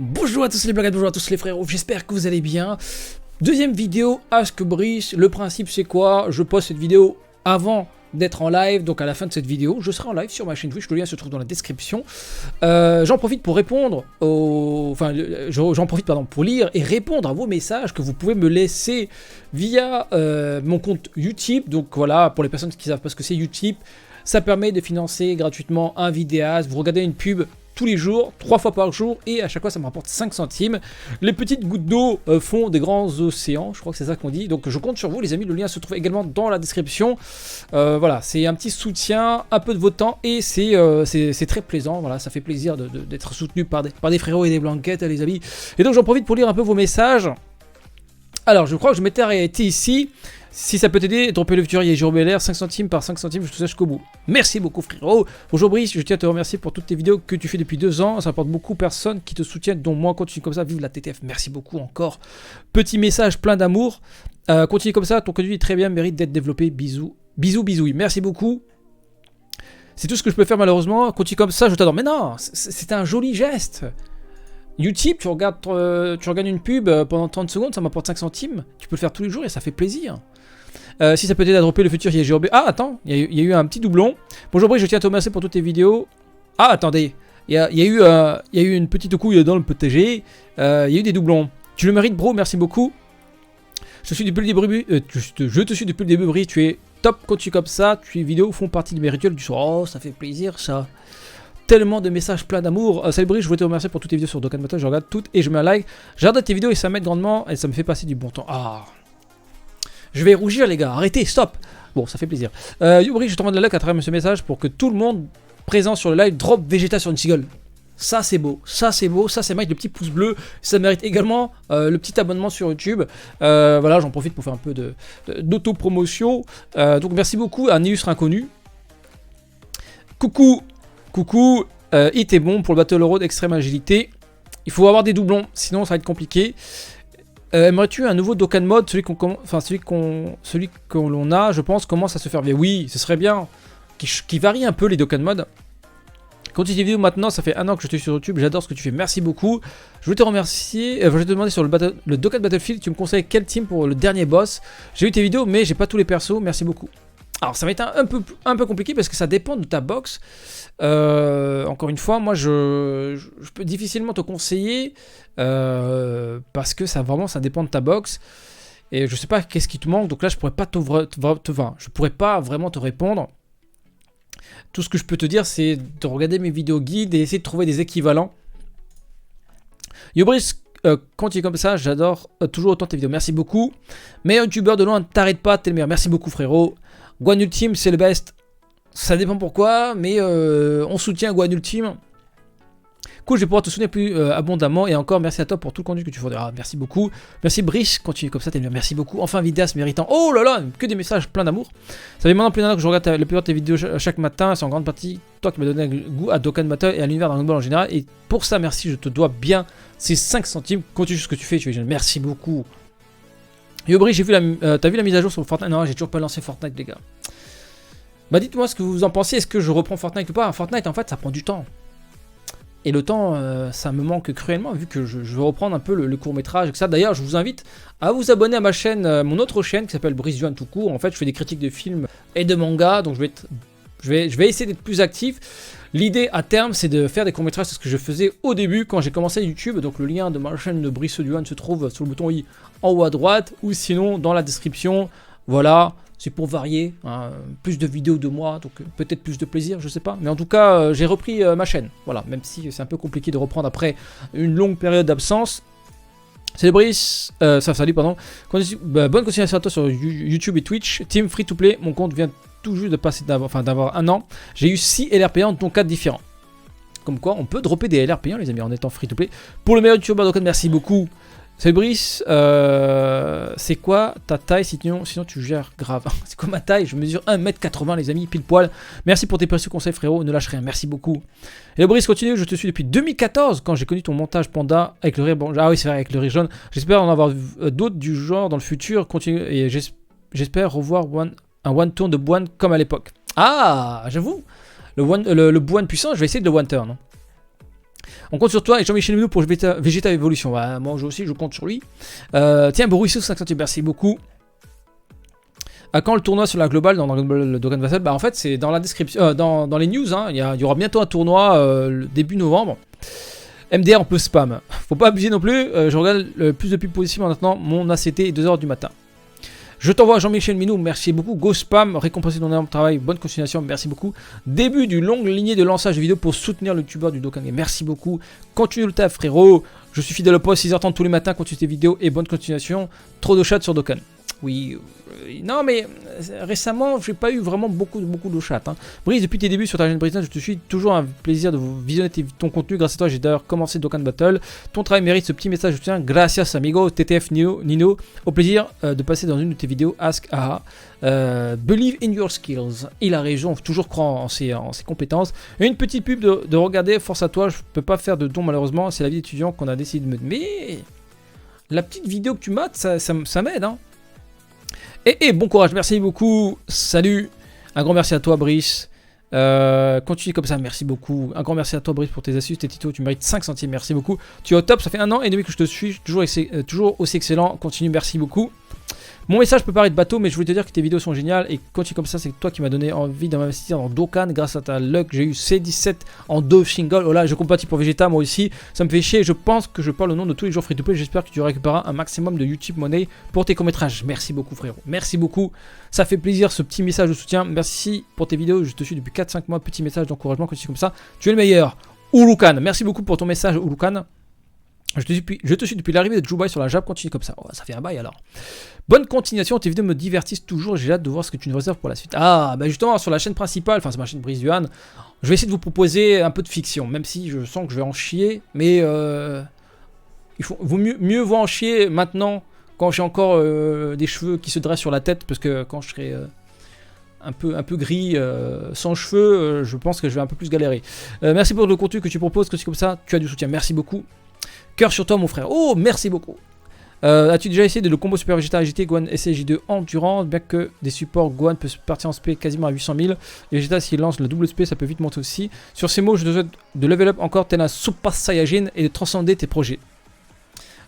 Bonjour à tous les blagues, bonjour à tous les frérots, j'espère que vous allez bien. Deuxième vidéo, Ask Brice. Le principe c'est quoi? Je poste cette vidéo avant d'être en live, donc à la fin de cette vidéo, je serai en live sur ma chaîne Twitch, le lien se trouve dans la description. J'en profite pour répondre j'en profite pour lire et répondre à vos messages que vous pouvez me laisser via mon compte Utip. Donc voilà, pour les personnes qui ne savent pas ce que c'est Utip, ça permet de financer gratuitement un vidéaste. Vous regardez une pub tous les jours, 3 fois par jour, et à chaque fois ça me rapporte 5 centimes. Les petites gouttes d'eau font des grands océans, je crois que c'est ça qu'on dit. Donc je compte sur vous les amis, le lien se trouve également dans la description. Voilà, c'est un petit soutien, un peu de votre temps, et c'est très plaisant. Voilà, ça fait plaisir d'être soutenu par des frérots et des blanquettes les amis. Et donc j'en profite pour lire un peu vos messages. Alors je crois que je m'étais arrêté ici. Si ça peut t'aider, dropper le futur Jérôme LR, 5 centimes par 5 centimes, je te sache jusqu'au bout. Merci beaucoup frérot. Bonjour Brice, je tiens à te remercier pour toutes tes vidéos que tu fais depuis 2 ans. Ça apporte beaucoup de personnes qui te soutiennent, dont moi. Continue comme ça, vive la TTF. Merci beaucoup encore. Petit message plein d'amour. Continue comme ça, ton contenu est très bien, mérite d'être développé. Bisous. Bisous, bisous. Merci beaucoup. C'est tout ce que je peux faire malheureusement. Continue comme ça, je t'adore. Mais non, c'est un joli geste. Utip, tu regardes une pub pendant 30 secondes, ça m'apporte 5 centimes. Tu peux le faire tous les jours et ça fait plaisir. Si ça peut t'aider à dropper le futur, il y a Jérôme. Ah, attends, il y a eu un petit doublon. Bonjour Brice, je tiens à te remercier pour toutes tes vidéos. Ah, attendez, il y a eu une petite couille dans le potager. Il y a eu des doublons. Tu le mérites, bro, merci beaucoup. Je te suis depuis le début, Brice. Tu es top, continue comme ça. Tes vidéos font partie de mes rituels du soir. Oh, ça fait plaisir, ça. Tellement de messages pleins d'amour. Salut Brice, je voulais te remercier pour toutes tes vidéos sur Dokkan Battle. Je regarde toutes et je mets un like. J'adore tes vidéos et ça m'aide grandement et ça me fait passer du bon temps. Ah. Je vais rougir les gars, arrêtez, stop. Bon, ça fait plaisir. Brice, je t'envoie de la like à travers ce message pour que tout le monde présent sur le live drop Vegeta sur une seagull. Ça c'est beau, ça c'est beau, ça mérite le petit pouce bleu. Ça mérite également le petit abonnement sur YouTube. Voilà, j'en profite pour faire un peu d'auto-promotion. Donc merci beaucoup à un illustre inconnu. Coucou. Hit est bon pour le Battle Road Extrême Agilité. Il faut avoir des doublons, sinon ça va être compliqué. Aimerais-tu un nouveau Dokkan Mode, celui que l'on a, je pense, commence à se faire vieux. Oui, ce serait bien. Qui varie un peu les Dokkan Mode. Continue tes vidéos maintenant, ça fait 1 an que je suis sur YouTube, j'adore ce que tu fais, merci beaucoup. Je voulais te remercier, je vais te demander sur le Dokkan Battlefield, tu me conseilles quel team pour le dernier boss. J'ai vu tes vidéos, mais j'ai pas tous les persos, merci beaucoup. Alors ça va être un peu compliqué parce que ça dépend de ta box. Encore une fois, moi je peux difficilement te conseiller parce que ça dépend de ta box. Et je sais pas qu'est-ce qui te manque, donc là je pourrais pas vraiment te répondre. Tout ce que je peux te dire c'est de regarder mes vidéos guides et essayer de trouver des équivalents. Yo Brice, continue comme ça, j'adore toujours autant tes vidéos, merci beaucoup. Meilleur youtubeur de loin, t'arrêtes pas, t'es le meilleur, merci beaucoup frérot. Guan Ultime, c'est le best. Ça dépend pourquoi, mais on soutient Guan Ultime. Cool, je vais pouvoir te soutenir plus abondamment. Et encore, merci à toi pour tout le contenu que tu fournis. Ah, merci beaucoup. Merci Brice, continue comme ça, t'es bien. Merci beaucoup. Enfin, vidéaste méritant. Oh là là, que des messages pleins d'amour. Ça fait maintenant plus d'un an que je regarde la plupart de tes vidéos chaque matin. C'est en grande partie toi qui m'as donné un goût à Dokkan Battle et à l'univers Dragon Ball en général. Et pour ça, merci, je te dois bien ces 5 centimes. Continue ce que tu fais, tu es jeune. Merci beaucoup. Yo Brice, t'as vu la mise à jour sur Fortnite? Non, j'ai toujours pas lancé Fortnite, les gars. Bah dites-moi ce que vous en pensez, est-ce que je reprends Fortnite ou pas? Fortnite en fait ça prend du temps. Et le temps ça me manque cruellement vu que je veux reprendre un peu le court-métrage et que ça. D'ailleurs je vous invite à vous abonner à ma chaîne, mon autre chaîne qui s'appelle Brice Duan tout court. En fait je fais des critiques de films et de mangas, donc je vais essayer d'être plus actif. L'idée à terme c'est de faire des courts-métrages, c'est ce que je faisais au début quand j'ai commencé YouTube. Donc le lien de ma chaîne de Brice Duan se trouve sur le bouton i en haut à droite ou sinon dans la description. Voilà. C'est pour varier, hein, plus de vidéos de moi, donc peut-être plus de plaisir, je sais pas. Mais en tout cas, j'ai repris ma chaîne. Voilà, même si c'est un peu compliqué de reprendre après une longue période d'absence. Salut Brice, salut pardon. Bonne continuation à toi sur YouTube et Twitch. Team Free to Play, mon compte vient tout juste de passer d'avoir 1 an. J'ai eu 6 LR payants dont 4 différents. Comme quoi, on peut dropper des LR payants les amis en étant Free to Play. Pour le meilleur YouTuber Dokkan, merci beaucoup. Salut Brice, c'est quoi ta taille sinon tu gères grave. C'est quoi ma taille? Je mesure 1m80 les amis, pile poil. Merci pour tes précieux conseils frérot, ne lâche rien, merci beaucoup. Et Brice continue, je te suis depuis 2014 quand j'ai connu ton montage Panda avec le rire. Bon, ah oui c'est vrai avec le rire jaune. J'espère en avoir d'autres du genre dans le futur. Continue et j'espère revoir un one turn de Boine comme à l'époque. Ah j'avoue, le Boine puissant, je vais essayer de le one turn. On compte sur toi et Jean-Michel Minou pour Vegeta Evolution. Bah, moi aussi, je compte sur lui. Tiens, Borisou 50, merci beaucoup. À quand le tournoi sur la globale dans le Dokkan Battle? Bah en fait c'est dans la description, dans les news, hein, il y aura bientôt un tournoi le début novembre. MDR on peut spam, faut pas abuser non plus, je regarde le plus de pubs possible maintenant, mon ACT est 2h du matin. Je t'envoie Jean-Michel Minou, merci beaucoup. Go spam, récompensé ton énorme travail, bonne continuation, merci beaucoup. Début d'une longue lignée de lançage de vidéos pour soutenir le youtubeur du Dokkan Game, merci beaucoup. Continue le taf frérot, je suis fidèle au poste, 6h30 tous les matins, continue tes vidéos et bonne continuation. Trop de chat sur Dokkan. Oui, non mais récemment j'ai pas eu vraiment beaucoup de chat. Hein. Brice, depuis tes débuts sur ta chaîne Brice, je te suis toujours un plaisir de visionner ton contenu. Grâce à toi, j'ai d'ailleurs commencé Dokkan Battle. Ton travail mérite ce petit message de soutien. Gracias amigo, TTF Nino. Au plaisir de passer dans une de tes vidéos Ask Aha. Believe in your skills. Il a raison, toujours croire en ses compétences. Et une petite pub de regarder, force à toi, je peux pas faire de don malheureusement, c'est la vie d'étudiant qu'on a décidé de me... Mais la petite vidéo que tu mates, ça m'aide hein. Et bon courage, merci beaucoup, salut, un grand merci à toi Brice, continue comme ça, merci beaucoup, un grand merci à toi Brice pour tes astuces, tes tutos, tu mérites 5 centimes, merci beaucoup, tu es au top, ça fait 1 an et demi que je te suis, toujours aussi excellent, continue, merci beaucoup. Mon message peut paraître bateau, mais je voulais te dire que tes vidéos sont géniales et continue comme ça, c'est toi qui m'as donné envie d'investir dans Dokkan. Grâce à ta luck, j'ai eu C17 en 2 singles. Oh là, je compatis pour Vegeta, moi aussi. Ça me fait chier. Je pense que je parle au nom de tous les jours free to play. J'espère que tu récupéreras un maximum de YouTube Money pour tes courts-métrages. Merci beaucoup, frérot. Merci beaucoup. Ça fait plaisir ce petit message de soutien. Merci pour tes vidéos. Je te suis depuis 4-5 mois. Petit message d'encouragement. Continue comme ça. Tu es le meilleur. Urukan. Merci beaucoup pour ton message, Urukan. Je te suis depuis l'arrivée de Jubai sur la Jap, continue comme ça. Oh, ça fait un bail alors. Bonne continuation, tes vidéos me divertissent toujours, j'ai hâte de voir ce que tu nous réserves pour la suite. Ah, bah justement, sur la chaîne principale, enfin c'est ma chaîne Brice Duhan, je vais essayer de vous proposer un peu de fiction, même si je sens que je vais en chier, mais mieux vaut en chier maintenant, quand j'ai encore des cheveux qui se dressent sur la tête, parce que quand je serai un peu gris, sans cheveux, je pense que je vais un peu plus galérer. Merci pour le contenu que tu proposes, que c'est comme ça, tu as du soutien, merci beaucoup. Cœur sur toi mon frère. Oh merci beaucoup. As-tu déjà essayé de le combo Super Vegeta AGT Gohan SCJ2 endurance? Bien que des supports Gohan peut partir en SP quasiment à 800 000. Et Vegeta s'il lance le double SP ça peut vite monter aussi. Sur ces mots je te souhaite de level up encore tel un Super Saiyajin et de transcender tes projets.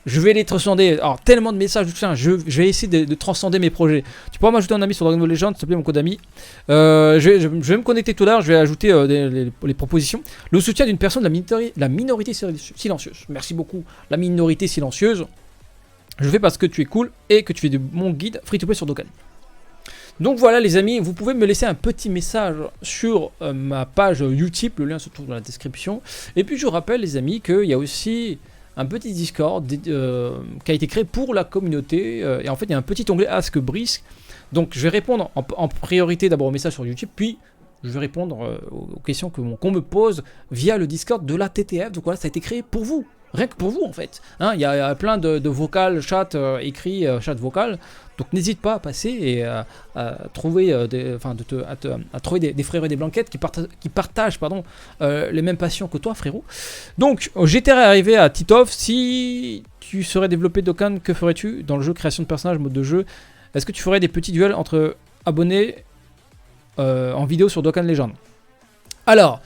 Je vais les transcender. Alors tellement de messages de soutien. Je vais essayer de transcender mes projets. Tu pourras m'ajouter un ami sur Dragon Ball Legends, s'il te plaît mon code ami. Je vais me connecter tout à l'heure. Je vais ajouter les propositions. Le soutien d'une personne de la minorité silencieuse. Merci beaucoup. La minorité silencieuse. Je le fais parce que tu es cool et que tu fais de mon guide free to play sur Dokkan. Donc voilà les amis, vous pouvez me laisser un petit message sur ma page Utip. Le lien se trouve dans la description. Et puis je rappelle les amis qu'il y a aussi un petit Discord qui a été créé pour la communauté et en fait il y a un petit onglet Ask Brice, donc je vais répondre en priorité d'abord aux messages sur YouTube, puis je vais répondre aux questions qu'on me pose via le Discord de la TTF. Donc voilà, ça a été créé pour vous, rien que pour vous en fait, hein, il y a plein de vocales, chat écrit, chat vocal, donc n'hésite pas à passer et à trouver, trouver des frères et des blanquettes qui partagent les mêmes passions que toi frérot. Donc j'étais arrivé à Titov. Si tu serais développé Dokkan, que ferais-tu dans le jeu création de personnages, mode de jeu? Est-ce que tu ferais des petits duels entre abonnés en vidéo sur Dokkan Legend? Alors,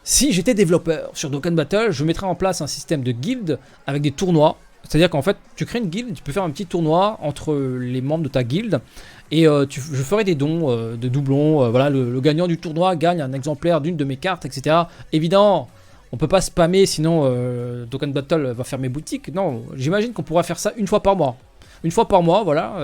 si j'étais développeur sur Dokkan Battle, je mettrais en place un système de guilde avec des tournois. C'est-à-dire qu'en fait, tu crées une guilde, tu peux faire un petit tournoi entre les membres de ta guilde. Et je ferai des dons de doublons. Voilà, le gagnant du tournoi gagne un exemplaire d'une de mes cartes, etc. Évidemment, on peut pas spammer, sinon Dokkan Battle va fermer boutique. Non, j'imagine qu'on pourra faire ça une fois par mois. Une fois par mois, voilà.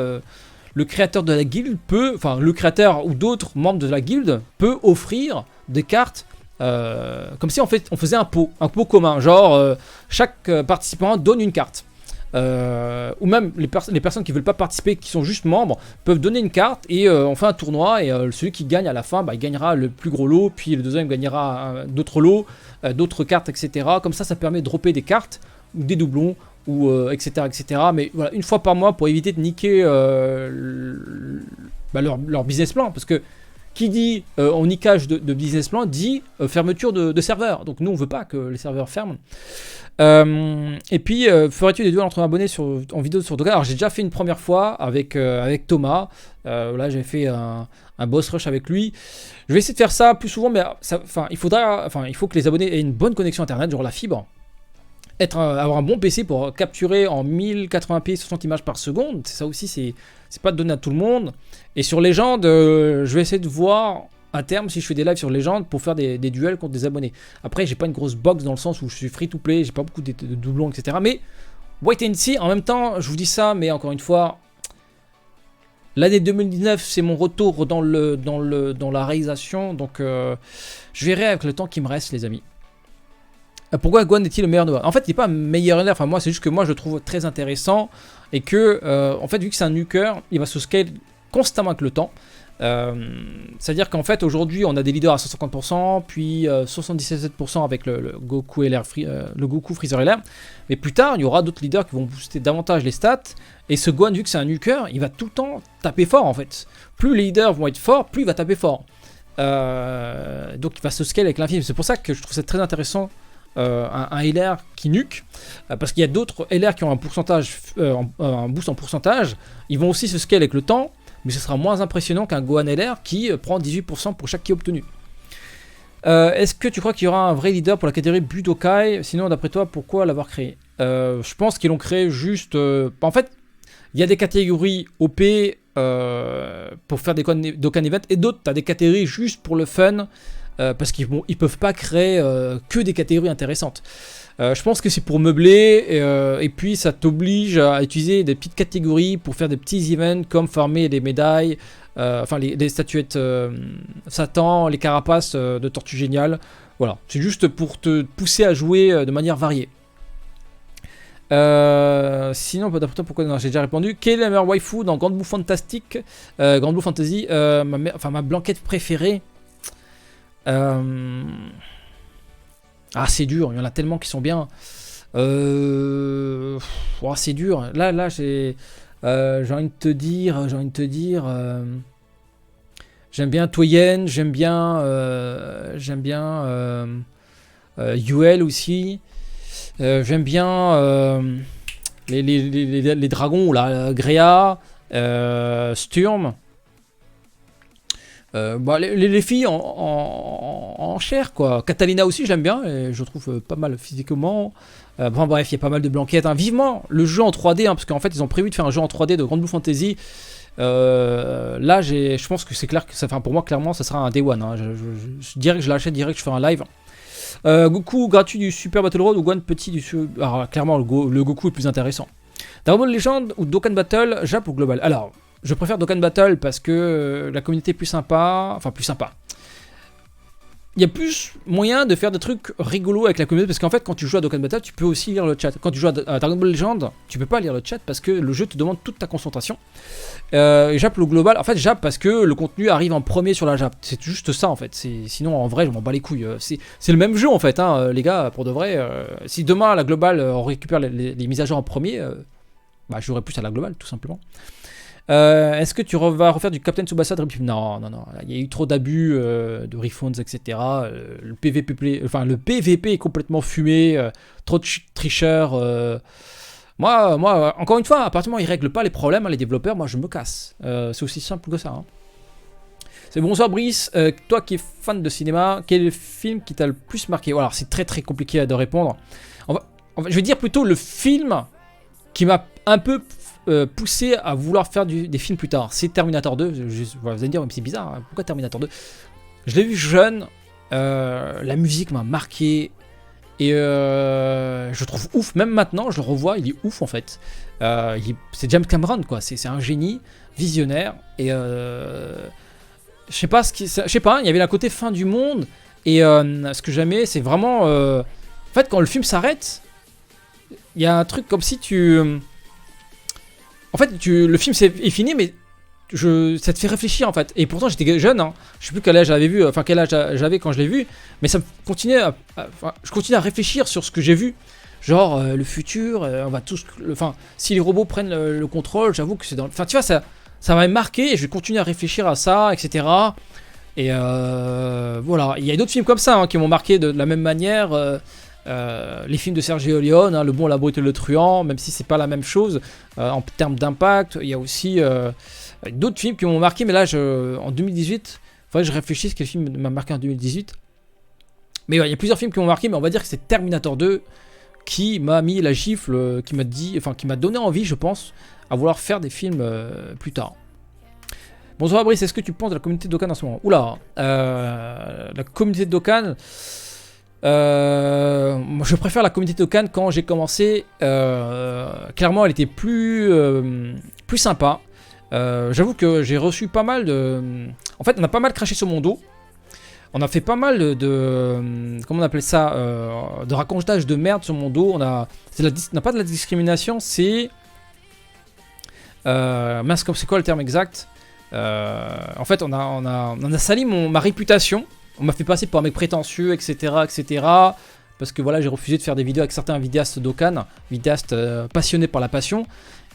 Le créateur de la guilde peut, enfin le créateur ou d'autres membres de la guilde peut offrir des cartes comme si on faisait un pot commun. Genre chaque participant donne une carte. Ou même les personnes qui veulent pas participer, qui sont juste membres, peuvent donner une carte et on fait un tournoi et celui qui gagne à la fin, il gagnera le plus gros lot, puis le deuxième gagnera d'autres lots, d'autres cartes, etc. Comme ça permet de dropper des cartes ou des doublons ou etc. Mais voilà, une fois par mois pour éviter de niquer leur business plan, parce que Qui dit en niquage de business plan dit fermeture de serveurs. Donc nous on veut pas que les serveurs ferment. Et puis ferais-tu des duels entre abonnés en vidéo sur Dokkan? Alors j'ai déjà fait une première fois avec Thomas. Là j'ai fait un boss rush avec lui. Je vais essayer de faire ça plus souvent, mais il faut que les abonnés aient une bonne connexion internet, genre la fibre. Avoir un bon PC pour capturer en 1080p 60 images par seconde, ça aussi c'est pas donné à tout le monde. Et sur Legend, je vais essayer de voir à terme si je fais des lives sur Legend pour faire des duels contre des abonnés. Après j'ai pas une grosse box dans le sens où je suis free to play, j'ai pas beaucoup de doublons, etc. Mais wait and see, en même temps je vous dis ça, mais encore une fois, l'année 2019 c'est mon retour dans la réalisation, donc je verrai avec le temps qui me reste les amis. Pourquoi Gohan est-il le meilleur Noah? En fait, il n'est pas meilleur Ender. Enfin, moi, c'est juste que moi, je le trouve très intéressant. Et que, en fait, vu que c'est un nuker, il va se scale constamment avec le temps. C'est-à-dire qu'en fait, aujourd'hui, on a des leaders à 150%, puis 77% avec le Goku LR, le Goku Freezer LR. Mais plus tard, il y aura d'autres leaders qui vont booster davantage les stats. Et ce Gohan, vu que c'est un nuker, il va tout le temps taper fort, en fait. Plus les leaders vont être forts, plus il va taper fort. Donc, il va se scale avec l'infini. C'est pour ça que je trouve ça très intéressant. Un LR qui nuque, parce qu'il y a d'autres LR qui ont un pourcentage, un boost en pourcentage, ils vont aussi se scale avec le temps, mais ce sera moins impressionnant qu'un Gohan LR qui prend 18% pour chaque ki obtenu. Est-ce que tu crois qu'il y aura un vrai leader pour la catégorie Budokai? Sinon, d'après toi, pourquoi l'avoir créé? Je pense qu'ils l'ont créé juste... en fait, il y a des catégories OP pour faire des Dokkan Event, et d'autres, tu as des catégories juste pour le fun, parce qu'ils peuvent pas créer que des catégories intéressantes. Je pense que c'est pour meubler, et puis ça t'oblige à utiliser des petites catégories pour faire des petits events comme farmer des médailles, enfin les statuettes Satan, les carapaces de Tortue Géniale. Voilà, c'est juste pour te pousser à jouer de manière variée. Sinon, d'après toi, pourquoi? Non, j'ai déjà répondu. Quelle est la meilleure waifu dans Grand Blue Fantastic, Grand Blue Fantasy? Ma blanquette préférée. Ah, c'est dur, il y en a tellement qui sont bien. C'est dur. Là, j'ai envie de te dire, j'aime bien Toyen, j'aime bien Yuel aussi. J'aime bien les dragons là, Grea, Sturm. Les filles en chair quoi. Catalina aussi je l'aime bien et je trouve pas mal physiquement. Bref, il y a pas mal de blanquettes. Vivement le jeu en 3D parce qu'en fait ils ont prévu de faire un jeu en 3D de Grand Blue Fantasy. Là je pense que c'est clair que pour moi clairement ça sera un Day One. Je dirais que je l'achète direct, je fais un live. Goku gratuit du Super Battle Road ou Gohan petit du Super... Alors clairement le Goku est plus intéressant. Dragon Ball Legend ou Dokkan Battle, Jap ou Global? Alors je préfère Dokkan Battle parce que la communauté est plus sympa. Enfin, plus sympa. Il y a plus moyen de faire des trucs rigolos avec la communauté. Parce qu'en fait, quand tu joues à Dokkan Battle, tu peux aussi lire le chat. Quand tu joues à Dragon Ball Legend, tu peux pas lire le chat parce que le jeu te demande toute ta concentration. Jap ou Global? En fait, Jap parce que le contenu arrive en premier sur la Jap. C'est juste ça en fait. Sinon, en vrai, je m'en bats les couilles. C'est le même jeu en fait, hein, les gars, pour de vrai. Si demain, la Global, on récupère les mises à jour en premier, je jouerai plus à la Global, tout simplement. Est-ce que tu vas refaire du Captain Tsubasa de Rip? Non. Il y a eu trop d'abus de refunds, etc. Le PVP est complètement fumé. Trop de tricheurs. Moi, encore une fois, à partir du moment où ils règlent pas les problèmes, les développeurs, moi je me casse. C'est aussi simple que ça. Hein. C'est bonsoir Brice. Toi qui es fan de cinéma, quel est le film qui t'a le plus marqué? Alors c'est très très compliqué de répondre. Je vais dire plutôt le film qui m'a un peu poussé à vouloir faire des films plus tard. C'est Terminator 2. Vous allez me dire, mais c'est bizarre, hein, pourquoi Terminator 2? Je l'ai vu jeune, la musique m'a marqué, et je trouve ouf, même maintenant, je le revois, il est ouf en fait. C'est James Cameron, quoi, c'est un génie, visionnaire, et je sais pas, il y avait la côté fin du monde, et ce que j'aimais, c'est vraiment... en fait, quand le film s'arrête, il y a un truc comme si tu... En fait, le film est fini, mais ça te fait réfléchir en fait. Et pourtant, j'étais jeune, hein. Je sais plus quel âge j'avais quand je l'ai vu, mais ça me continuait je continue à réfléchir sur ce que j'ai vu. Genre, le futur, on va tous. Si les robots prennent le contrôle, j'avoue que c'est dans. Enfin, tu vois, ça m'a marqué et je vais continuer à réfléchir à ça, etc. Et voilà, il y a d'autres films comme ça hein, qui m'ont marqué de la même manière. Les films de Sergio Leone, hein, Le Bon, la Brute et le Truand, même si c'est pas la même chose en termes d'impact. Il y a aussi d'autres films qui m'ont marqué, mais là, en 2018, il faudrait que je réfléchisse quel film m'a marqué en 2018. Mais ouais, il y a plusieurs films qui m'ont marqué, mais on va dire que c'est Terminator 2 qui m'a mis la gifle, qui m'a donné envie, je pense, à vouloir faire des films plus tard. Bonsoir Brice, est-ce que tu penses de la communauté de Dokkan en ce moment? Oula, la communauté de Dokkan, moi je préfère la communauté de Dokkan quand j'ai commencé. Clairement, elle était plus sympa. J'avoue que j'ai reçu pas mal de... En fait, on a pas mal craché sur mon dos. On a fait pas mal de comment on appelle ça, de racontage de merde sur mon dos. On n'a pas de la discrimination, c'est... mince, c'est quoi le terme exact? En fait, on a sali ma réputation. On m'a fait passer pour un mec prétentieux, etc., etc. Parce que voilà, j'ai refusé de faire des vidéos avec certains vidéastes Dokkan, vidéastes passionnés par la passion.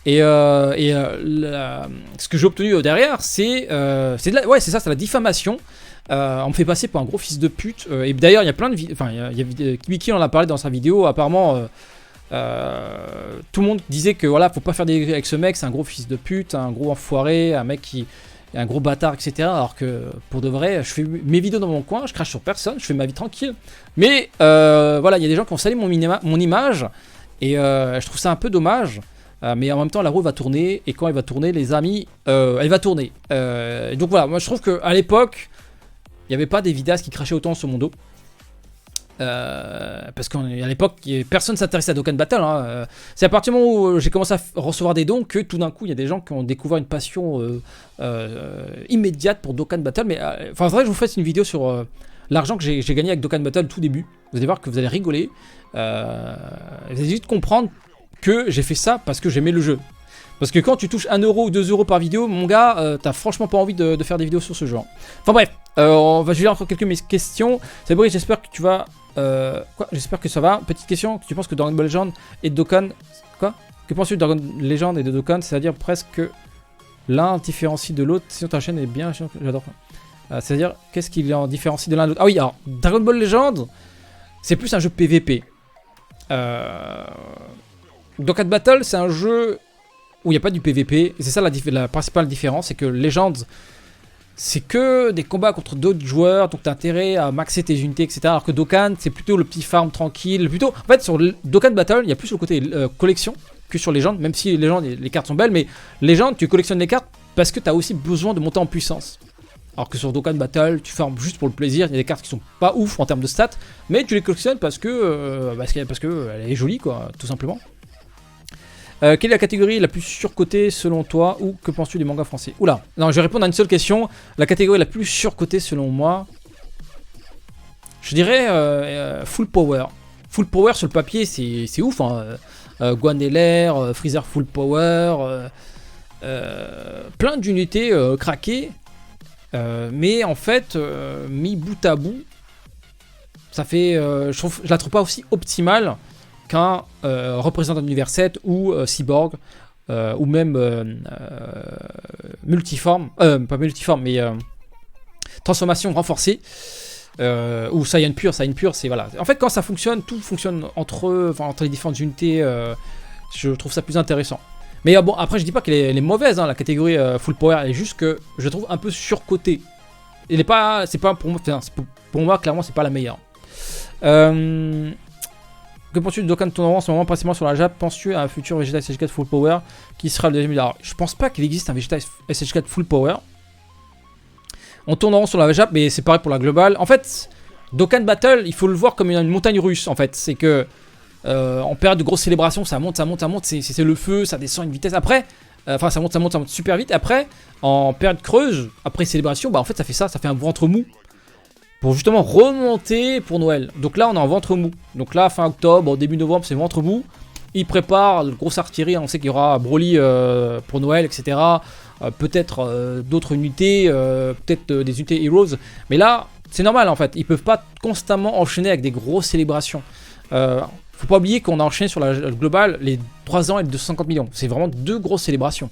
Et ce que j'ai obtenu derrière, c'est la diffamation. On me fait passer pour un gros fils de pute. Et d'ailleurs, il y a plein de vidéos. Enfin, il y a Kibiki en a parlé dans sa vidéo. Apparemment, tout le monde disait que voilà, faut pas faire des avec ce mec, c'est un gros fils de pute, un gros enfoiré, un mec qui est un gros bâtard, etc. Alors que pour de vrai, je fais mes vidéos dans mon coin, je crache sur personne, je fais ma vie tranquille. Mais voilà, il y a des gens qui ont sali mon image et je trouve ça un peu dommage. Mais en même temps, la roue va tourner et quand elle va tourner, les amis, elle va tourner. Donc voilà, moi je trouve qu'à l'époque, il n'y avait pas des vidéastes qui crachaient autant sur mon dos. Parce qu'à l'époque, personne ne s'intéressait à Dokkan Battle. Hein. C'est à partir du moment où j'ai commencé à recevoir des dons que tout d'un coup, il y a des gens qui ont découvert une passion immédiate pour Dokkan Battle. Mais enfin, c'est vrai que je vous fasse une vidéo sur l'argent que j'ai gagné avec Dokkan Battle tout début. Vous allez voir que vous allez rigoler. Vous allez juste comprendre que j'ai fait ça parce que j'aimais le jeu. Parce que quand tu touches 1€ ou 2€ par vidéo, mon gars, t'as franchement pas envie de faire des vidéos sur ce genre. Enfin bref, on va juger encore quelques questions. C'est Brice, j'espère que tu vas... quoi? J'espère que ça va. Petite question, tu penses que Dragon Ball Legend et Dokkan... Quoi? Que penses-tu de Dragon Legend et de Dokkan? C'est-à-dire presque l'un différencie de l'autre. Sinon ta chaîne est bien... J'adore. C'est-à-dire, qu'est-ce qui en différencie de l'un de l'autre? Ah oui, alors, Dragon Ball Legend, c'est plus un jeu PVP. Dokkan Battle, c'est un jeu... où il n'y a pas du PVP, et c'est ça la principale différence, c'est que Legends, c'est que des combats contre d'autres joueurs, donc t'as intérêt à maxer tes unités, etc. Alors que Dokkan, c'est plutôt le petit farm tranquille, plutôt... En fait, sur Dokkan Battle, il y a plus le côté collection que sur Legends, même si Legends, les cartes sont belles, mais Legends, tu collectionnes les cartes parce que t'as aussi besoin de monter en puissance. Alors que sur Dokkan Battle, tu farmes juste pour le plaisir, il y a des cartes qui sont pas ouf en termes de stats, mais tu les collectionnes parce que elle est jolie, quoi, tout simplement. Quelle est la catégorie la plus surcotée selon toi ou que penses-tu des mangas français? Oula, non, je vais répondre à une seule question. La catégorie la plus surcotée selon moi, je dirais Full Power. Full Power sur le papier, c'est ouf. Hein. Guaneler, Freezer Full Power, plein d'unités craquées. Mais en fait, mis bout à bout, ça fait, je la trouve pas aussi optimale qu'un représentant d'univers 7 ou Cyborg ou même multiforme, pas multiforme mais transformation renforcée ou Saiyan pur, c'est voilà. En fait quand ça fonctionne, tout fonctionne entre les différentes unités, je trouve ça plus intéressant. Mais bon après je dis pas qu'elle est mauvaise, hein, la catégorie Full Power, elle est juste que je la trouve un peu surcotée. Elle est pas, c'est pas pour moi, pour moi clairement c'est pas la meilleure. Que penses-tu de Dokkan Tournament en ce moment, principalement sur la Jap? Penses-tu à un futur Vegeta SH4 Full Power qui sera le deuxième? Alors, je pense pas qu'il existe un Vegeta SH4 Full Power. On tourne en rond sur la Jap, mais c'est pareil pour la globale. En fait, Dokkan Battle, il faut le voir comme une montagne russe. En fait, c'est que en période de grosses célébrations, ça monte, c'est le feu, ça descend à une vitesse. Après, ça monte super vite. Après, en période creuse, après célébration, bah en fait, ça fait un ventre mou. Pour justement remonter pour Noël. Donc là on est en ventre mou. Donc là fin octobre, début novembre c'est ventre mou. Ils préparent le grosse artillerie, on sait qu'il y aura Broly pour Noël, etc. Peut-être d'autres unités, peut-être des unités Heroes. Mais là c'est normal en fait, ils peuvent pas constamment enchaîner avec des grosses célébrations. Faut pas oublier qu'on a enchaîné sur la globale les 3 ans et les 250 millions. C'est vraiment 2 grosses célébrations.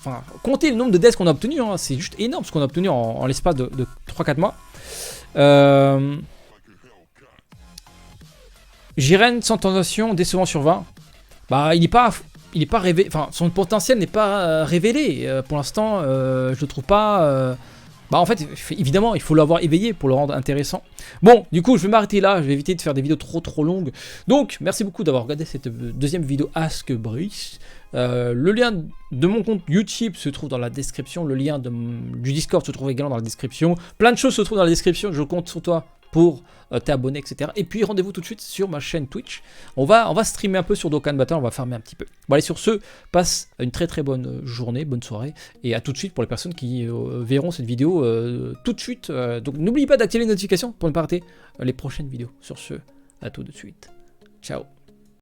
Enfin, comptez le nombre de deaths qu'on a obtenu, hein, c'est juste énorme ce qu'on a obtenu en l'espace de 3-4 mois. Jiren sans tentation, décevant sur 20. Bah, il n'est pas révélé, enfin, son potentiel n'est pas révélé. Pour l'instant, je le trouve pas. Bah, en fait, évidemment, il faut l'avoir éveillé pour le rendre intéressant. Bon, du coup, je vais m'arrêter là. Je vais éviter de faire des vidéos trop longues. Donc, merci beaucoup d'avoir regardé cette deuxième vidéo Ask Brice. Le lien de mon compte YouTube se trouve dans la description. Le lien du Discord se trouve également dans la description. Plein de choses se trouvent dans la description. Je compte sur toi pour t'abonner, etc. Et puis rendez-vous tout de suite sur ma chaîne Twitch. On va streamer un peu sur Dokkan Battle, on va farmer un petit peu. Bon allez, sur ce, passe une très bonne journée, bonne soirée, et à tout de suite pour les personnes qui verront cette vidéo tout de suite. Donc n'oubliez pas d'activer les notifications pour ne pas rater les prochaines vidéos. Sur ce, à tout de suite. Ciao.